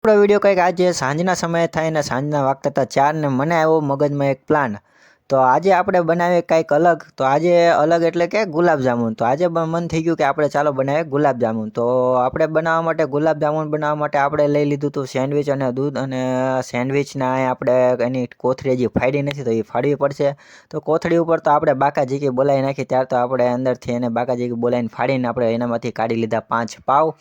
આપણો વિડીયો કંઈક આજે સાંજના સમયે થાય ને સાંજના વાગતા હતા 4 ને મને આવ્યો મગજમાં એક પ્લાન. તો આજે આપણે બનાવીએ કંઈક અલગ. તો આજે અલગ એટલે કે ગુલાબજામુન. તો આજે મન થઈ ગયું કે આપણે ચાલો બનાવીએ ગુલાબજામુન. તો આપણે બનાવવા માટે ગુલાબજામુન બનાવવા માટે આપણે લઈ લીધું હતું સેન્ડવિચ અને દૂધ. અને સેન્ડવિચના આપણે એની કોથળી હજી ફાડી નથી તો એ ફાડવી પડશે. તો કોથળી ઉપર તો આપણે બાકાજીકી બોલાવી નાખી. ત્યાર તો આપણે અંદરથી એને બાકાજીકી બોલાવીને ફાડીને આપણે એનામાંથી કાઢી લીધા 5 પાવ.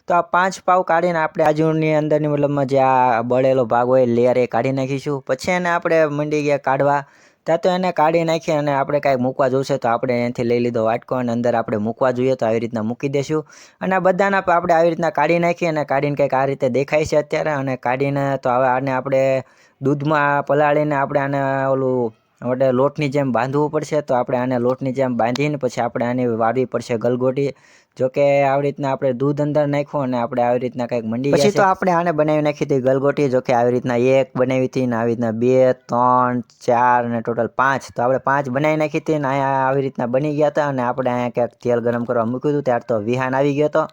તો આ 5 પાવ કાઢીને આપણે બાજુની અંદરની મતલબમાં જે આ બળેલો ભાગ હોય લેયર એ કાઢી નાખીશું. પછી એને આપણે મંડી ગયા કાઢવા. ત્યાં તો એને કાઢી નાખી અને આપણે કાંઈક મૂકવા જોઈશે તો આપણે એનાથી લઈ લીધો વાટકો અને અંદર આપણે મૂકવા જોઈએ તો આવી રીતના મૂકી દઈશું. અને આ બધાના આપણે આવી રીતના કાઢી નાખીએ અને કાઢીને કંઈક આ રીતે દેખાય છે અત્યારે. અને કાઢીને તો હવે આને આપણે દૂધમાં પલાળીને આપણે આને ઓલું આપણે લોટની જેમ બાંધવું પડશે. તો આપણે આને લોટની જેમ બાંધીને પછી આપણે આને વાળવી પડશે ગલગોટી. જોકે આવી રીતના આપણે દૂધ અંદર નાખ્યું અને આપણે આવી રીતના કંઈક મંડી પછી તો આપણે આને બનાવી નાખી હતી ગલગોટી. જોકે આવી રીતના એક બનાવી હતી ને આવી રીતના 2 3 4 અને ટોટલ 5. તો આપણે 5 બનાવી નાખી હતી ને અહીંયા આવી રીતના બની ગયા હતા. અને આપણે અહીંયા ક્યાંક તેલ ગરમ કરવા મૂક્યું હતું ત્યાર તો વિહાન આવી ગયો હતો.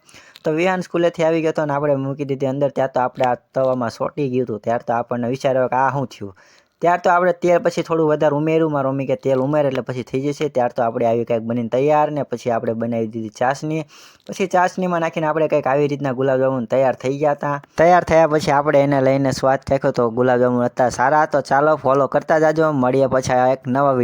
તો વિહાન સ્કૂલેથી આવી ગયો હતો અને આપણે મૂકી દીધી અંદર. ત્યાં તો આપણે આ તવામાં સોટી ગયું હતું. ત્યાર તો આપણને વિચાર આવ્યો કે આ શું થયું. ત્યાર તો આપણે તેલ પછી થોડું વધારે ઉમેર્યું. મારી મમ્મી કે તેલ ઉમેર એટલે પછી થઈ જશે. ત્યાર તો આપણે આવી કંઈક બનીને તૈયાર. ને પછી આપણે બનાવી દીધી ચાસણી. પછી ચાસણીમાં નાખીને આપણે કંઈક આવી રીતના ગુલાબજામુન તૈયાર થઈ ગયા હતા. તૈયાર થયા પછી આપણે એને લઈને સ્વાદ ચાખ્યો તો ગુલાબજામુન હતા સારા. તો ચાલો ફોલો કરતા જાજો. મળીએ પછી એક નવા વિડીયો.